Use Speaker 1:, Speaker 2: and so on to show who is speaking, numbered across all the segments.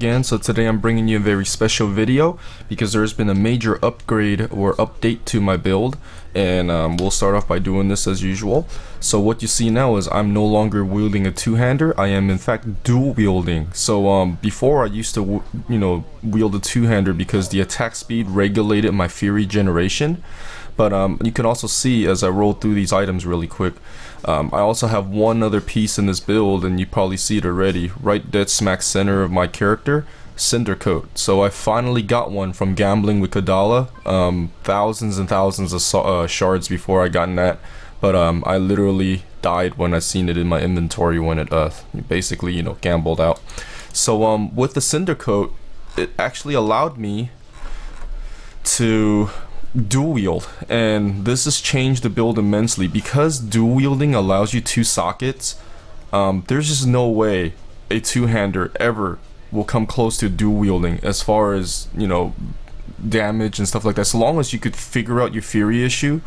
Speaker 1: again. So today I'm bringing you a very special video because there's been a major upgrade or update to my build, and we'll start off by doing this as usual. So what you see now is I'm no longer wielding a two-hander. I am in fact dual wielding. So before I used to wield a two-hander because the attack speed regulated my Fury generation. But you can also see as I roll through these items really quick, I also have one other piece in this build, and you probably see it already, right dead smack center of my character, Cinder Coat. So I finally got one from gambling with Kadala. Thousands and thousands of shards before I gotten that, but I literally died when I seen it in my inventory when it basically gambled out. So with the Cinder Coat, it actually allowed me to dual wield, and this has changed the build immensely because dual wielding allows you two sockets. There's just no way a two-hander ever will come close to dual wielding as far as damage and stuff like that. So long as you could figure out your Fury issue,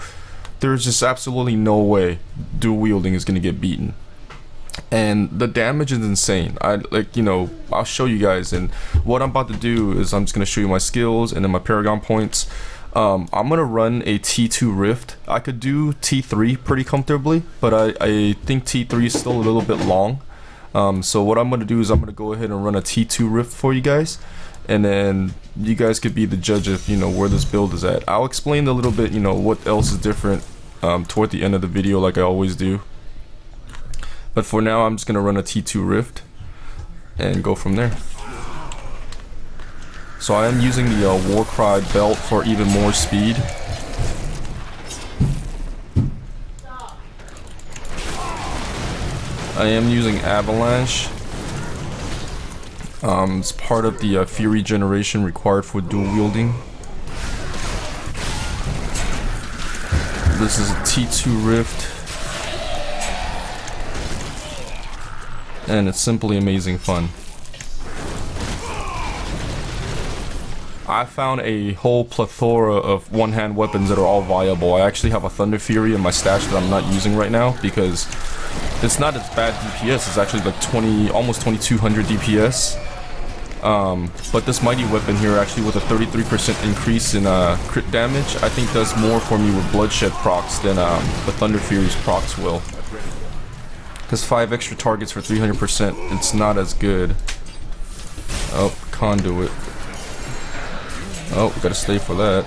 Speaker 1: there's just absolutely no way dual wielding is going to get beaten. And the damage is insane. I'll show you guys, and what I'm about to do is I'm just going to show you my skills and then my Paragon points. I'm gonna run a T2 Rift. I could do T3 pretty comfortably, but I think T3 is still a little bit long. So what I'm gonna do is I'm gonna go ahead and run a T2 Rift for you guys, and then you guys could be the judge of where this build is at. I'll explain a little bit what else is different toward the end of the video, like I always do. But for now, I'm just gonna run a T2 Rift and go from there. So I am using the Warcry belt for even more speed. I am using Avalanche. It's part of the Fury generation required for dual wielding. This is a T2 Rift, and it's simply amazing fun. I found a whole plethora of one-hand weapons that are all viable. I actually have a Thunder Fury in my stash that I'm not using right now because it's not as bad DPS. It's actually like almost 2200 DPS. But this mighty weapon here, actually with a 33% increase in crit damage, I think does more for me with bloodshed procs than the Thunder Fury's procs will. Because 5 extra targets for 300%, it's not as good. Oh, conduit. Oh, gotta stay for that.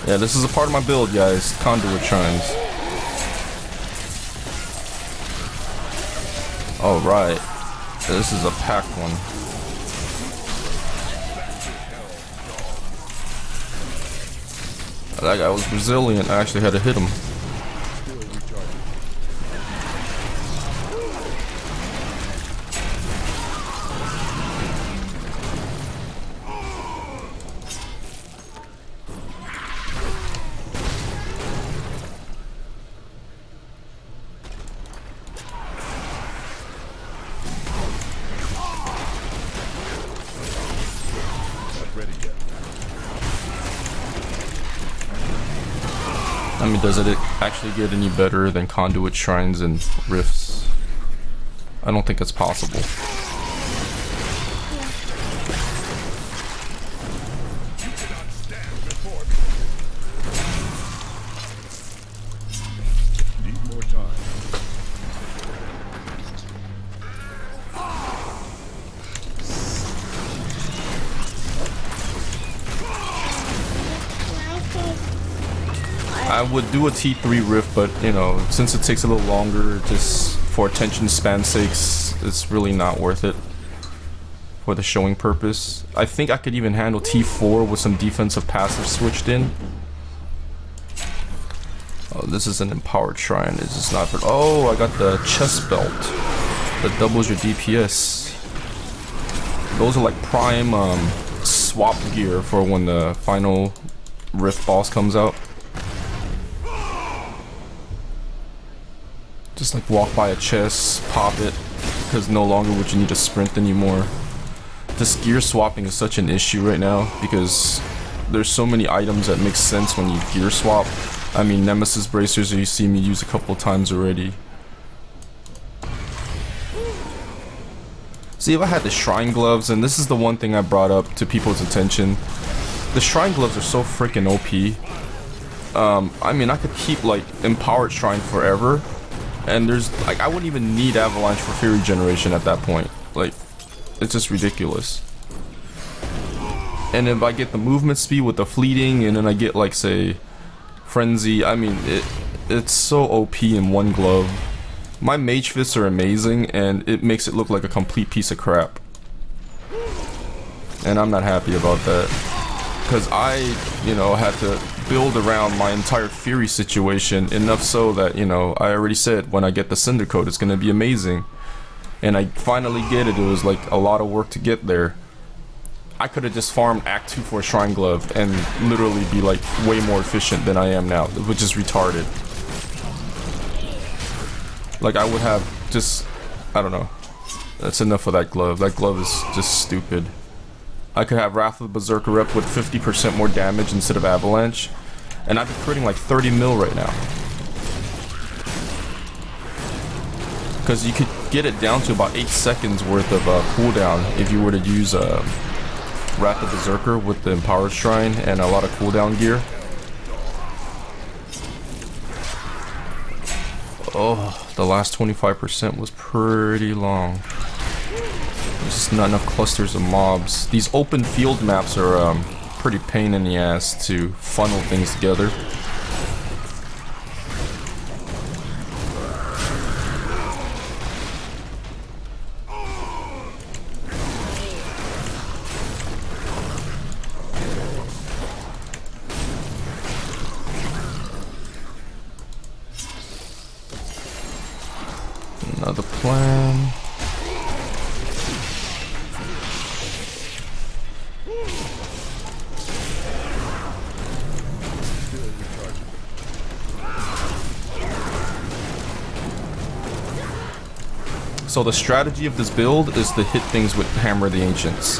Speaker 1: Yeah, this is a part of my build, guys. Conduit shrines. Alright. This is a packed one. That guy was Brazilian. I actually had to hit him. I mean, does it actually get any better than conduit shrines and rifts? I don't think it's possible.
Speaker 2: Need more time.
Speaker 1: I would do a T3 Rift, but since it takes a little longer, just for attention span sakes, it's really not worth it for the showing purpose. I think I could even handle T4 with some defensive passive switched in. Oh, this is an empowered shrine. It's just not for. Oh, I got the chest belt that doubles your DPS. Those are like prime swap gear for when the final Rift boss comes out. Just like walk by a chest, pop it, because no longer would you need to sprint anymore. This gear swapping is such an issue right now because there's so many items that make sense when you gear swap. I mean, Nemesis bracers, you see me use a couple times already. See, if I had the shrine gloves, and this is the one thing I brought up to people's attention, the shrine gloves are so freaking OP. I mean, I could keep like empowered shrine forever, and there's like, I wouldn't even need avalanche for fury generation at that point. Like, it's just ridiculous. And if I get the movement speed with the fleeting, and then I get like, say, frenzy, I mean, it's so OP in one glove. My mage fists are amazing, and it makes it look like a complete piece of crap. And I'm not happy about that, because I, you know, had to build around my entire fury situation enough so that, you know, I already said when I get the Cinder Coat, it's gonna be amazing. And I finally get it. It was like a lot of work to get there. I could have just farmed Act 2 for a Shrine Glove and literally be like way more efficient than I am now, which is retarded. Like, I would have just, I don't know. That's enough of that glove. That glove is just stupid. I could have Wrath of the Berserker Rep with 50% more damage instead of Avalanche, and I'd be critting like 30 mil right now. Because you could get it down to about 8 seconds worth of cooldown if you were to use Wrath of the Berserker with the Empowered Shrine and a lot of cooldown gear. Oh, the last 25% was pretty long. There's just not enough clusters of mobs. These open field maps are pretty pain in the ass to funnel things together. Another plan. So the strategy of this build is to hit things with Hammer of the Ancients.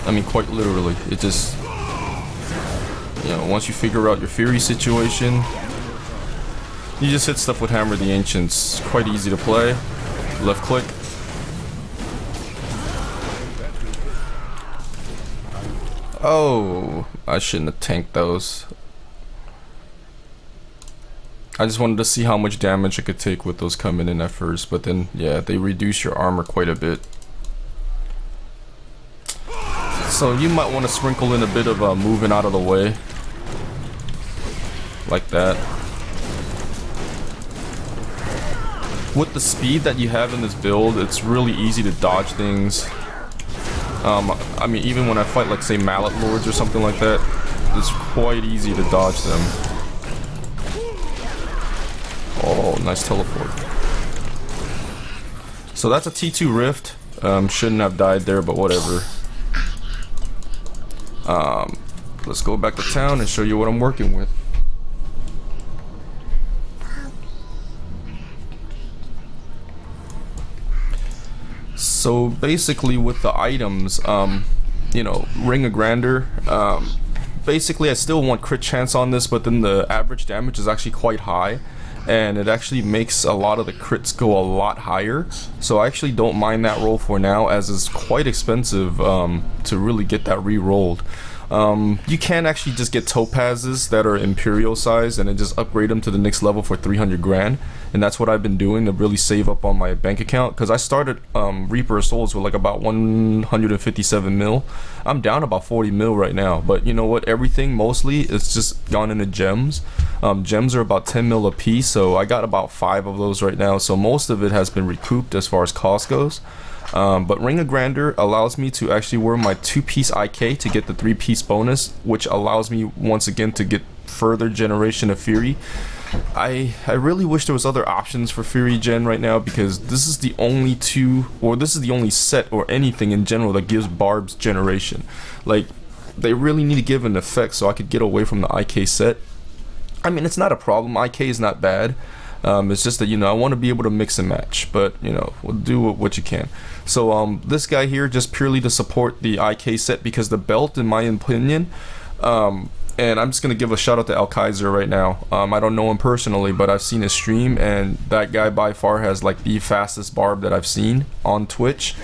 Speaker 1: I mean, quite literally. It just, you know, once you figure out your Fury situation, you just hit stuff with Hammer of the Ancients. Quite easy to play. Left click. Oh, I shouldn't have tanked those. I just wanted to see how much damage I could take with those coming in at first, but then, yeah, they reduce your armor quite a bit. So you might want to sprinkle in a bit of moving out of the way. Like that. With the speed that you have in this build, it's really easy to dodge things. I mean, even when I fight, like, say, Mallet Lords or something like that, it's quite easy to dodge them. Oh, nice teleport. So that's a T2 Rift. Shouldn't have died there, but whatever. Let's go back to town and show you what I'm working with. So basically with the items, you know, Ring of Grandeur, basically I still want crit chance on this, but then the average damage is actually quite high, and it actually makes a lot of the crits go a lot higher. So I actually don't mind that roll for now, as it's quite expensive to really get that re-rolled. You can actually just get topazes that are imperial size and then just upgrade them to the next level for 300 grand, and that's what I've been doing to really save up on my bank account, because I started Reaper of Souls with like about 157 mil. I'm down about 40 mil right now, but you know what, everything mostly is just gone into gems. Gems are about 10 mil a piece, so I got about 5 of those right now, so most of it has been recouped as far as cost goes. But Ring of Grandeur allows me to actually wear my 2-piece IK to get the 3-piece bonus, which allows me once again to get further generation of Fury. I really wish there was other options for Fury Gen right now, because this is the only this is the only set or anything in general that gives Barb's generation. Like, they really need to give an effect so I could get away from the IK set. I mean, it's not a problem. IK is not bad. It's just that, you know, I want to be able to mix and match, but you know, we'll do what you can. So this guy here just purely to support the IK set, because the belt, in my opinion, and I'm just gonna give a shout out to Al Kaiser right now. I don't know him personally, but I've seen his stream, and that guy by far has like the fastest Barb that I've seen on Twitch,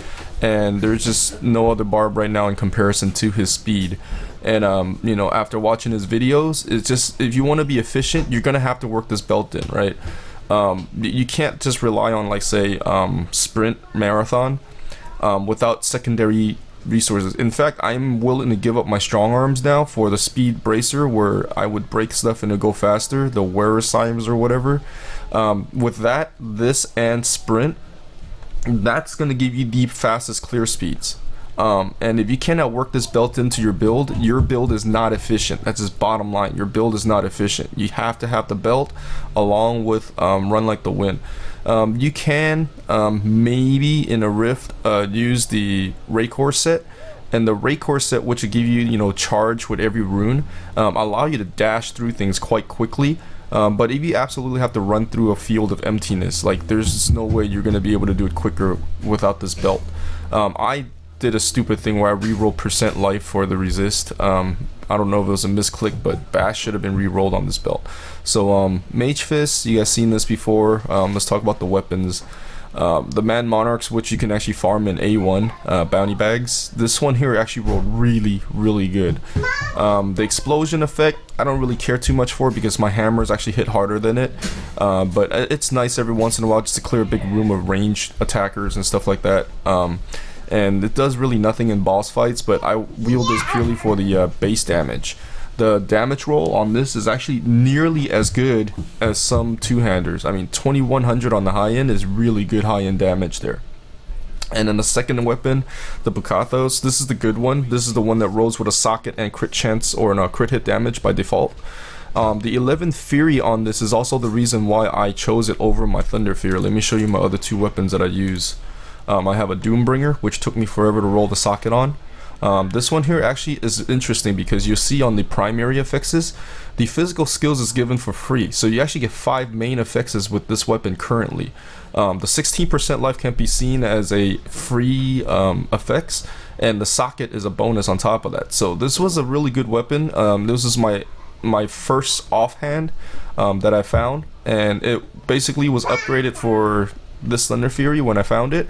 Speaker 1: and there's just no other Barb right now in comparison to his speed. And you know, after watching his videos, it's just, if you want to be efficient, you're gonna have to work this belt in, right? You can't just rely on, like, say, sprint marathon without secondary resources. In fact, I'm willing to give up my strong arms now for the speed bracer, where I would break stuff and it'd go faster, the wearer signs or whatever. With that, this and sprint, that's going to give you the fastest clear speeds. And if you cannot work this belt into your build is not efficient. That's just bottom line. Your build is not efficient. You have to have the belt along with Run Like the Wind. You can maybe in a Rift use the RoS set, and the RoS set, which will give you, you know, charge with every rune, allow you to dash through things quite quickly. But if you absolutely have to run through a field of emptiness, like, there's just no way you're going to be able to do it quicker without this belt. I did a stupid thing where I rerolled percent life for the resist. I don't know if it was a misclick, but Bash should have been re-rolled on this belt. So Mage Fist, you guys seen this before. Let's talk about the weapons. The Man Monarchs, which you can actually farm in A1 bounty bags. This one here actually rolled really good. The explosion effect, I don't really care too much for, because my hammers actually hit harder than it. But it's nice every once in a while just to clear a big room of ranged attackers and stuff like that. And it does really nothing in boss fights, but I wield this purely for the base damage. The damage roll on this is actually nearly as good as some two-handers. I mean, 2100 on the high end is really good high-end damage there. And then the second weapon, the Bukathos, this is the good one. This is the one that rolls with a socket and crit chance, or no, crit hit damage by default. The 11th Fury on this is also the reason why I chose it over my Thunder Fury. Let me show you my other two weapons that I use. I have a Doombringer, which took me forever to roll the socket on. This one here actually is interesting, because you see on the primary effects, the physical skills is given for free. So you actually get 5 main effects with this weapon currently. The 16% life can be seen as a free effects, and the socket is a bonus on top of that. So this was a really good weapon. This is my first offhand that I found, and it basically was upgraded for this Thunder Fury when I found it.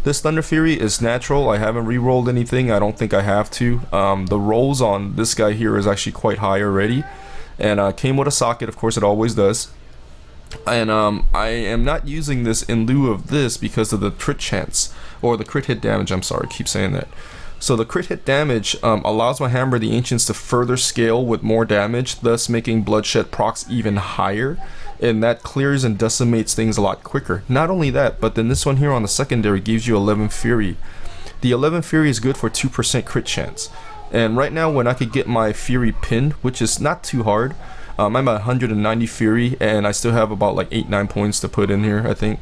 Speaker 1: This Thunder Fury is natural. I haven't re-rolled anything. I don't think I have to. The rolls on this guy here is actually quite high already, and came with a socket, of course it always does. And I am not using this in lieu of this because of the crit chance, or the crit hit damage, I'm sorry, I keep saying that. So the crit hit damage allows my Hammer of the Ancients to further scale with more damage, thus making bloodshed procs even higher, and that clears and decimates things a lot quicker. Not only that, but then this one here on the secondary gives you 11 Fury. The 11 Fury is good for 2% crit chance, and right now when I could get my Fury pinned, which is not too hard, I'm at 190 Fury, and I still have about like 8-9 points to put in here, I think.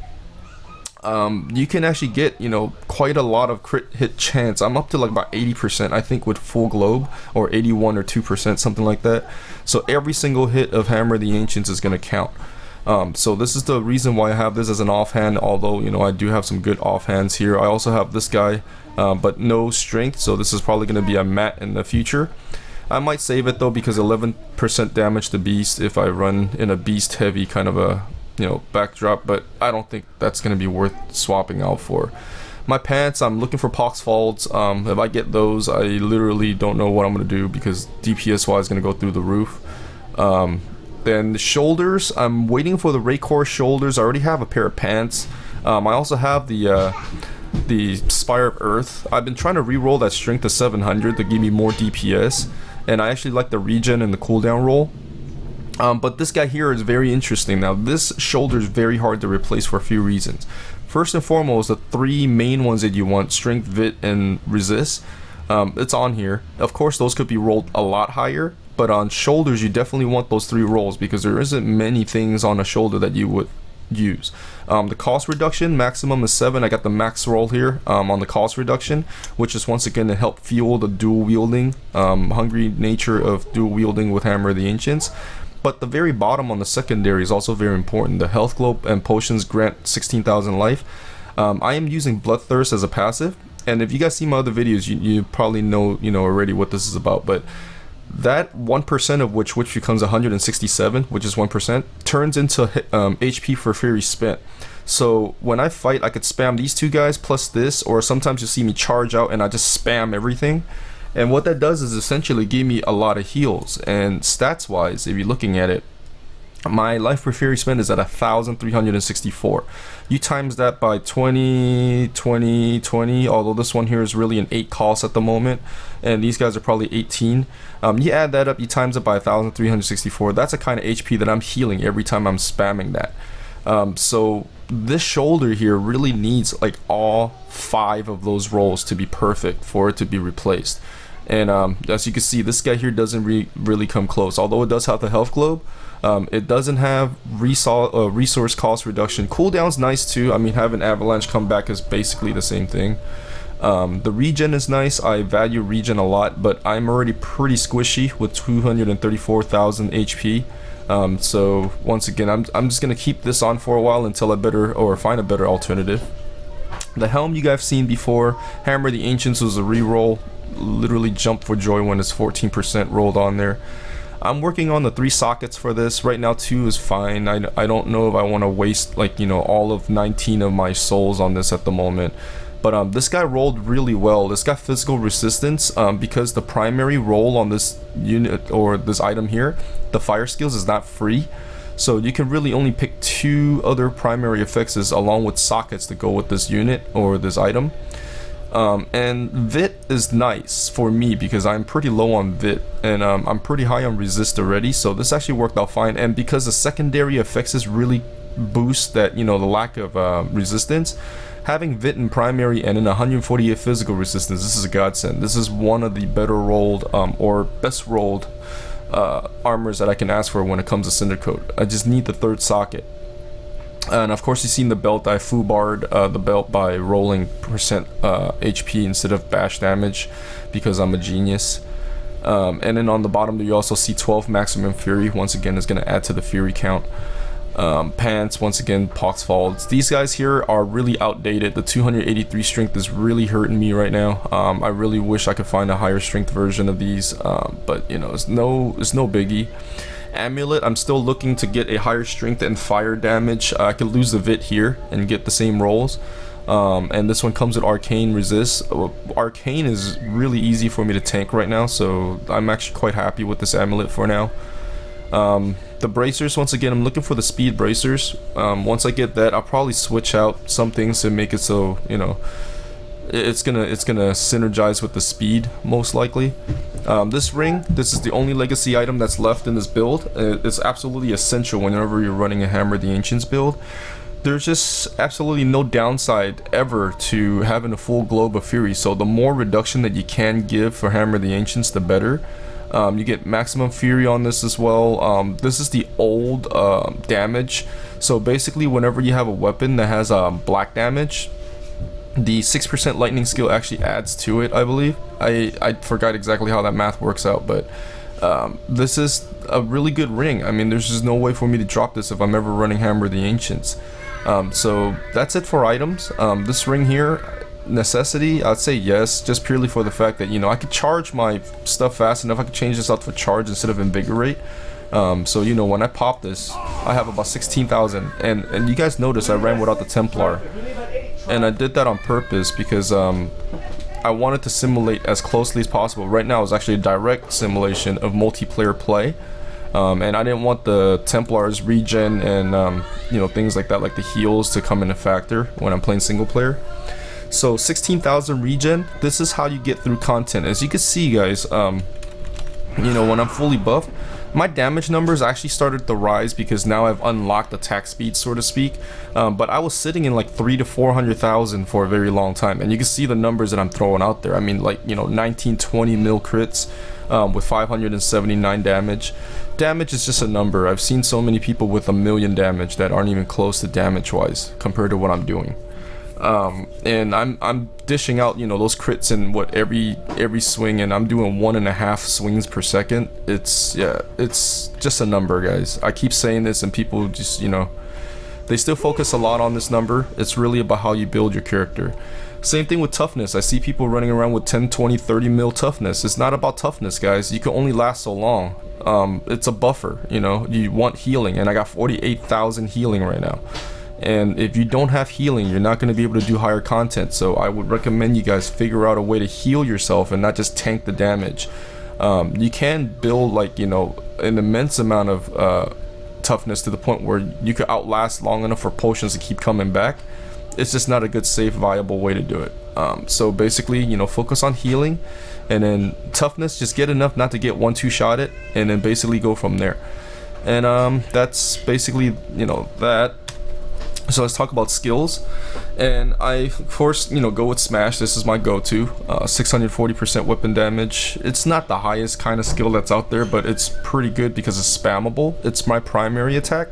Speaker 1: You can actually get, you know, quite a lot of crit hit chance. I'm up to like about 80%, I think, with full globe, or 81 or 2%, something like that. So every single hit of Hammer of the Ancients is going to count. So this is the reason why I have this as an offhand, although, you know, I do have some good offhands here. I also have this guy, but no strength, so this is probably going to be a mat in the future. I might save it though, because 11% damage to beast if I run in a beast heavy kind of a, you know, backdrop, but I don't think that's going to be worth swapping out for. My pants, I'm looking for pox folds. If I get those, I literally don't know what I'm going to do, because DPS wise is going to go through the roof. Then the shoulders, I'm waiting for the RoS shoulders. I already have a pair of pants. I also have the Spire of Earth. I've been trying to re-roll that strength to 700 to give me more DPS, and I actually like the regen and the cooldown roll. But this guy here is very interesting. Now this shoulder is very hard to replace for a few reasons. First and foremost, the 3 main ones that you want, strength, vit, and resist, it's on here. Of course those could be rolled a lot higher, but on shoulders you definitely want those 3 rolls, because there isn't many things on a shoulder that you would use. The cost reduction maximum is 7. I got the max roll here on the cost reduction, which is once again to help fuel the dual wielding, hungry nature of dual wielding with Hammer of the Ancients. But the very bottom on the secondary is also very important. The health globe and potions grant 16,000 life. I am using Bloodthirst as a passive, and if you guys see my other videos, you probably know already what this is about. But that 1% of which becomes 167, which is 1%, turns into HP for Fury spent. So when I fight, I could spam these two guys plus this, or sometimes you see me charge out and I just spam everything. And what that does is essentially give me a lot of heals. And stats wise, if you're looking at it, my life per Fury spent is at 1,364. You times that by 20, 20, 20, although this one here is really an 8 cost at the moment, and these guys are probably 18. You add that up, you times it by 1,364. That's the kind of HP that I'm healing every time I'm spamming that. So this shoulder here really needs like all 5 of those rolls to be perfect for it to be replaced. And as you can see, this guy here doesn't really come close. Although it does have the health globe, it doesn't have resource cost reduction. Cooldown's nice too. I mean, having avalanche come back is basically the same thing. The regen is nice. I value regen a lot, but I'm already pretty squishy with 234,000 HP. So once again, I'm just gonna keep this on for a while until I find a better alternative. The helm you guys have seen before. Hammer the Ancients was a reroll. Literally jumped for joy when it's 14% rolled on there. I'm working on the 3 sockets for this. Right now 2 is fine. I don't know if I want to waste like all of 19 of my souls on this at the moment. But this guy rolled really well. This got physical resistance because the primary roll on this unit or this item here, the fire skills, is not free. So you can really only pick 2 other primary effects along with sockets to go with this unit or this item. And Vit is nice for me because I'm pretty low on Vit, and I'm pretty high on resist already, so this actually worked out fine. And because the secondary effects is really boost that the lack of resistance, having Vit in primary and in 148 physical resistance, this is a godsend. This is one of the better rolled or best rolled armors that I can ask for when it comes to Cinder Coat. I just need the 3rd socket. And of course, you've seen the belt. I foobarred the belt by rolling percent HP instead of bash damage because I'm a genius. And then on the bottom there you also see 12 maximum fury. Once again, is going to add to the fury count. Pants, once again, pox falls. These guys here are really outdated. The 283 strength is really hurting me right now. I really wish I could find a higher strength version of these, but it's no biggie. Amulet, I'm still looking to get a higher strength and fire damage. I could lose the Vit here and get the same rolls. And this one comes with arcane resist. Arcane is really easy for me to tank right now, so I'm actually quite happy with this amulet for now. The bracers, once again, I'm looking for the speed bracers. Once I get that, I'll probably switch out some things to make it so it's gonna synergize with the speed most likely. This ring, this is the only legacy item that's left in this build. It's absolutely essential whenever you're running a Hammer the Ancients build. There's just absolutely no downside ever to having a full globe of fury, so the more reduction that you can give for Hammer the Ancients, the better. You get maximum fury on this as well. This is the old damage, so basically whenever you have a weapon that has black damage, the 6% lightning skill actually adds to it, I believe. I forgot exactly how that math works out, but this is a really good ring. I mean, there's just no way for me to drop this if I'm ever running Hammer the Ancients. So that's it for items. This ring here, necessity, I'd say yes, just purely for the fact that I could charge my stuff fast enough. I could change this out for charge instead of invigorate. So when I pop this, I have about 16,000, and you guys notice I ran without the Templar, and I did that on purpose because I wanted to simulate as closely as possible. Right now it's actually a direct simulation of multiplayer play, and I didn't want the Templars regen and things like that, like the heals, to come into factor when I'm playing single player. So 16,000 regen, this is how you get through content. As you can see, guys, when I'm fully buffed, my damage numbers actually started to rise because now I've unlocked attack speed, so to speak. But I was sitting in like 300,000 to 400,000 for a very long time, and you can see the numbers that I'm throwing out there. I mean, like 19-20 mil crits with 579 damage. Damage is just a number. I've seen so many people with 1,000,000 damage that aren't even close to damage wise compared to what I'm doing. And I'm dishing out, you know, those crits in what every swing, and I'm doing 1.5 swings per second. It's just a number, guys. I keep saying this and people just, you know, they still focus a lot on this number. It's really about how you build your character. Same thing with toughness. I see people running around with 10, 20, 30 mil toughness. It's not about toughness, guys. You can only last so long. It's a buffer, you know. You want healing, and I got 48,000 healing right now. And if you don't have healing, you're not going to be able to do higher content. So I would recommend you guys figure out a way to heal yourself and not just tank the damage. You can build, like, you know, an immense amount of toughness to the point where you could outlast long enough for potions to keep coming back. It's just not a good, safe, viable way to do it. So basically, you know, focus on healing, and then toughness, just get enough not to get 1-2 shot it, and then basically go from there. And that's basically, you know, that. So let's talk about skills. And I, of course, you know, go with smash. This is my go-to. 640% weapon damage. It's not the highest kind of skill that's out there, but it's pretty good because it's spammable. It's my primary attack.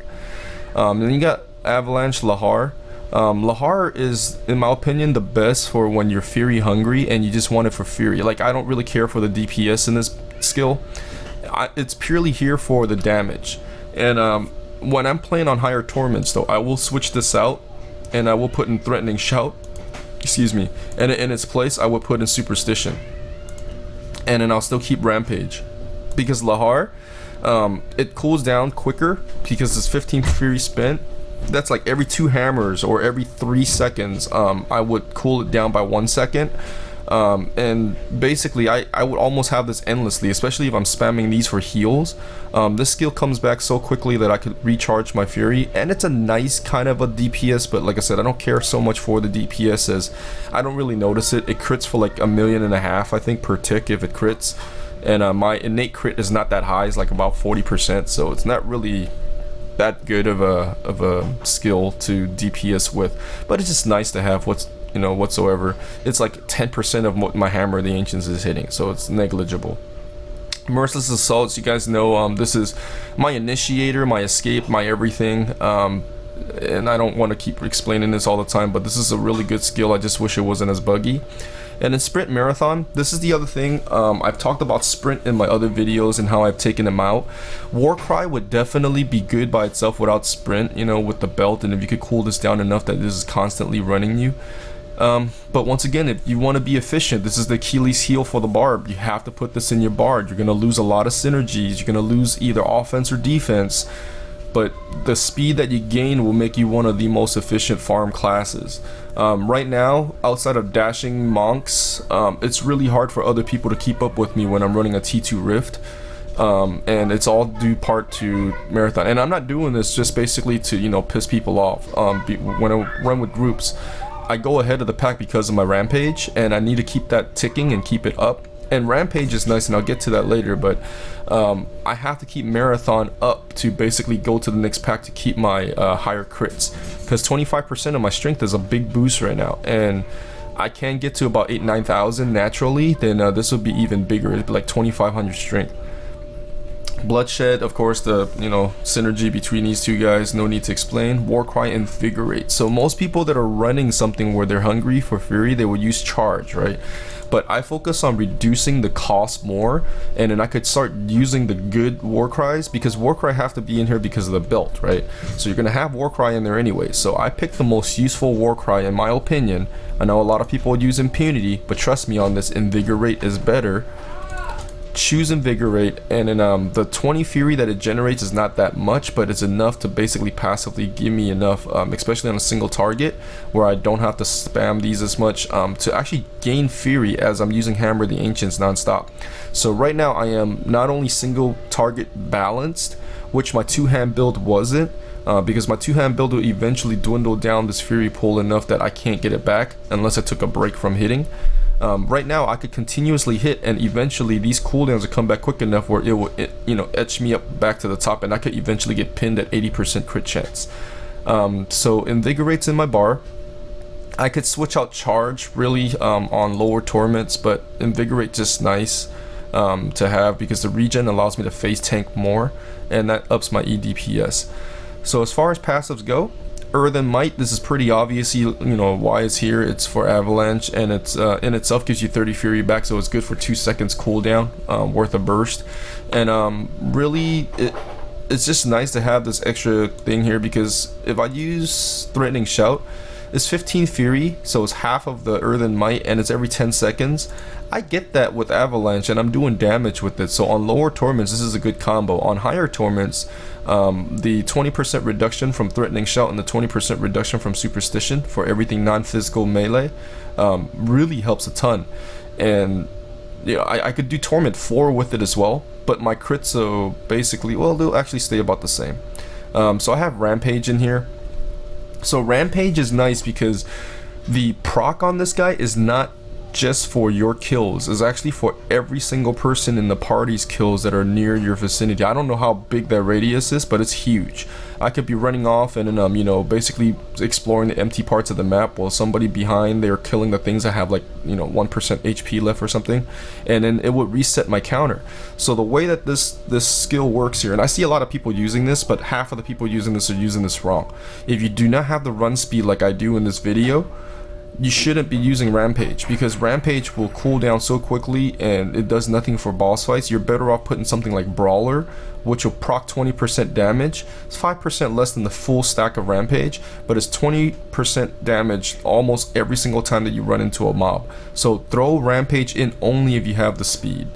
Speaker 1: Then you got avalanche lahar. Lahar is, in my opinion, the best for when you're fury hungry and you just want it for fury. Like, I don't really care for the DPS in this skill. It's purely here for the damage. And when I'm playing on higher torments, though, I will switch this out and I will put in threatening shout, excuse me, and in its place I will put in superstition, and then I'll still keep rampage, because lahar, it cools down quicker because it's 15 fury spent. That's like every 2 hammers or every 3 seconds. I would cool it down by 1 second. And basically I would almost have this endlessly, especially if I'm spamming these for heals. This skill comes back so quickly that I could recharge my fury, and it's a nice kind of a DPS, but like I said, I don't care so much for the DPS as I don't really notice it. It crits for like 1.5 million, I think, per tick if it crits, and my innate crit is not that high. It's like about 40%, so it's not really that good of a skill to DPS with, but it's just nice to have whatsoever. It's like 10% of what my Hammer of the Ancients is hitting, so it's negligible. Merciless Assaults, you guys know, this is my initiator, my escape, my everything, and I don't want to keep explaining this all the time, but this is a really good skill. I just wish it wasn't as buggy. And in Sprint Marathon, this is the other thing. I've talked about Sprint in my other videos and how I've taken them out. Warcry would definitely be good by itself without Sprint, you know, with the belt, and if you could cool this down enough that this is constantly running you. But once again, if you want to be efficient, this is the Achilles heel for the Barb. You have to put this in your Bard. You're going to lose a lot of synergies. You're going to lose either offense or defense, but the speed that you gain will make you one of the most efficient farm classes. Right now, outside of dashing monks, it's really hard for other people to keep up with me when I'm running a T2 Rift. And it's all due part to Marathon. And I'm not doing this just basically to, you know, piss people off. When I run with groups, I go ahead of the pack because of my Rampage, and I need to keep that ticking and keep it up. And Rampage is nice, and I'll get to that later, but I have to keep Marathon up to basically go to the next pack to keep my higher crits, because 25% of my strength is a big boost right now, and I can get to about 8,000-9,000 naturally. Then this would be even bigger. It'd be like 2,500 strength. Bloodshed, of course, the synergy between these two guys, no need to explain. Warcry, Invigorate. So most people that are running something where they're hungry for fury, they would use charge, right? But I focus on reducing the cost more, and then I could start using the good Warcries, because Warcry have to be in here because of the belt, right? So you're gonna have Warcry in there anyway. So I picked the most useful Warcry in my opinion. I know a lot of people would use Impunity, but trust me on this, Invigorate is better. Choose Invigorate, and then the 20 fury that it generates is not that much, but it's enough to basically passively give me enough, especially on a single target where I don't have to spam these as much, to actually gain fury as I'm using Hammer of the Ancients non-stop. So right now I am not only single target balanced, which my two-hand build wasn't, because my two-hand build will eventually dwindle down this fury pool enough that I can't get it back unless I took a break from hitting. Right now I could continuously hit, and eventually these cooldowns will come back quick enough where it will etch me up back to the top, and I could eventually get pinned at 80% crit chance. So Invigorate's in my bar. I could switch out charge really on lower torments, but Invigorate just nice to have because the regen allows me to face tank more, and that ups my EDPS. So as far as passives go, Earthen Might, this is pretty obvious, you know why it's here. It's for avalanche, and it's in itself gives you 30 fury back, so it's good for 2 seconds cooldown worth of burst. And really it's just nice to have this extra thing here, because if I use Threatening Shout, it's 15 fury, so it's half of the Earthen Might, and it's every 10 seconds. I get that with avalanche, and I'm doing damage with it. So on lower torments, this is a good combo. On higher torments, the 20% reduction from Threatening Shout and the 20% reduction from Superstition for everything non-physical melee really helps a ton. And yeah, I could do Torment 4 with it as well, but my crits, so basically, well, they'll actually stay about the same. So I have Rampage in here. So Rampage is nice because the proc on this guy is not just for your kills, it's actually for every single person in the party's kills that are near your vicinity. I don't know how big that radius is, but it's huge. I could be running off and then you know, basically exploring the empty parts of the map while somebody behind, they're killing the things that have like, you know, 1% HP left or something, and then it would reset my counter. So the way that this skill works here, and I see a lot of people using this, but half of the people using this are using this wrong. If you do not have the run speed like I do in this video, you shouldn't be using Rampage, because Rampage will cool down so quickly and it does nothing for boss fights. You're better off putting something like Brawler, which will proc 20% damage. It's 5% less than the full stack of Rampage, but it's 20% damage almost every single time that you run into a mob. So throw Rampage in only if you have the speed.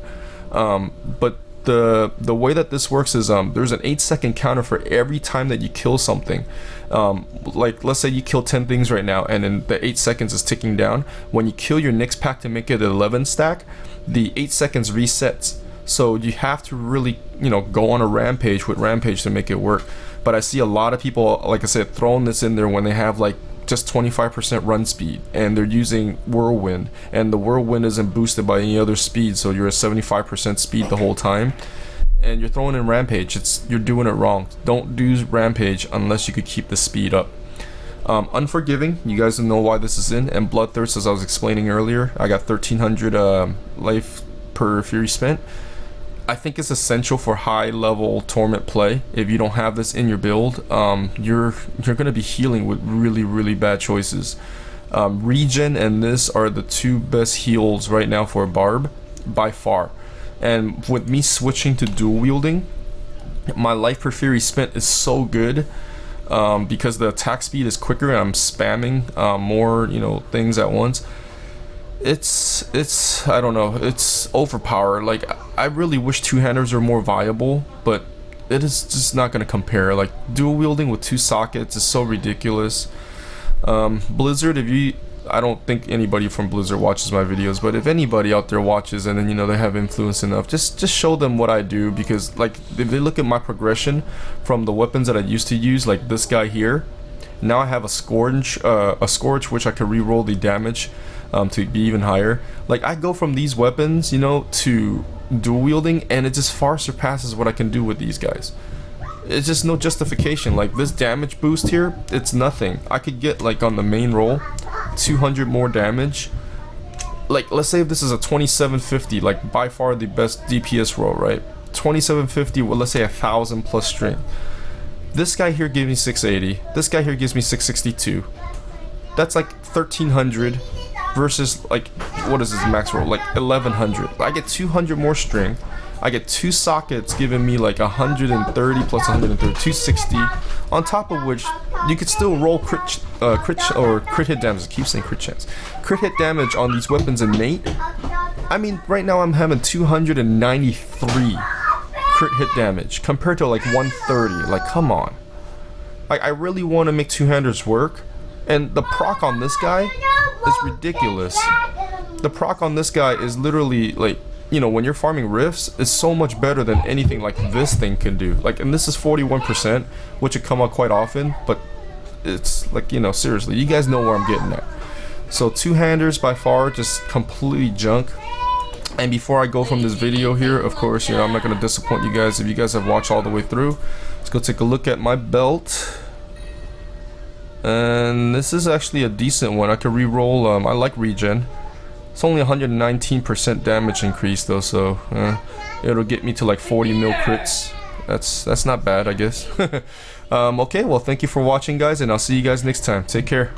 Speaker 1: But the way that this works is there's an 8-second counter for every time that you kill something. Like let's say you kill 10 things right now, and then the 8 seconds is ticking down. When you kill your next pack to make it an 11 stack, the 8 seconds resets. So you have to really, you know, go on a rampage with Rampage to make it work. But I see a lot of people, like I said, throwing this in there when they have like just 25% run speed, and they're using Whirlwind, and the Whirlwind isn't boosted by any other speed, so you're at 75% speed the whole time, and you're throwing in Rampage. You're doing it wrong. Don't do Rampage unless you could keep the speed up. Unforgiving, you guys know why this is in, and Bloodthirst, as I was explaining earlier, I got 1300 life per fury spent. I think it's essential for high level torment play. If you don't have this in your build, you're gonna be healing with really bad choices. Regen and this are the two best heals right now for Barb by far. And with me switching to dual wielding, my life per fury spent is so good because the attack speed is quicker and I'm spamming more, you know, things at once. It's I don't know, it's overpowered. Like, I really wish two-handers were more viable, but it is just not gonna compare. Like, dual wielding with 2 sockets is so ridiculous. Blizzard, I don't think anybody from Blizzard watches my videos, but if anybody out there watches and then, you know, they have influence enough, just show them what I do, because like if they look at my progression from the weapons that I used to use, like this guy here, now I have a Scourge which I can re-roll the damage to be even higher. Like, I go from these weapons, you know, to dual wielding, and it just far surpasses what I can do with these guys. It's just no justification. Like, this damage boost here, it's nothing. I could get, like, on the main roll 200 more damage. Like, let's say if this is a 2750, like by far the best DPS roll, right? 2750 with, let's say, 1000 plus strength. This guy here gives me 680. This guy here gives me 662. That's like 1300 versus, like, what is this max roll? Like 1100. I get 200 more strength. I get 2 sockets giving me like 130 plus 130, 260. On top of which, you could still roll crit hit damage. I keep saying crit chance. Crit hit damage on these weapons innate. I mean, right now I'm having 293 crit hit damage compared to like 130. Like, come on. I really want to make two-handers work, and the proc on this guy is ridiculous. The proc on this guy is literally like, you know, when you're farming rifts, it's so much better than anything like this thing can do. Like, and this is 41%, which would come out quite often, but it's like, you know, seriously, you guys know where I'm getting at. So two-handers by far just completely junk. And before I go from this video here, of course, you know, I'm not gonna disappoint you guys if you guys have watched all the way through. Let's go take a look at my belt. And this is actually a decent one. I can re-roll. I like regen. It's only 119% damage increase though, so it'll get me to like 40 mil crits That's not bad, I guess. Okay, well, thank you for watching, guys, and I'll see you guys next time. Take care.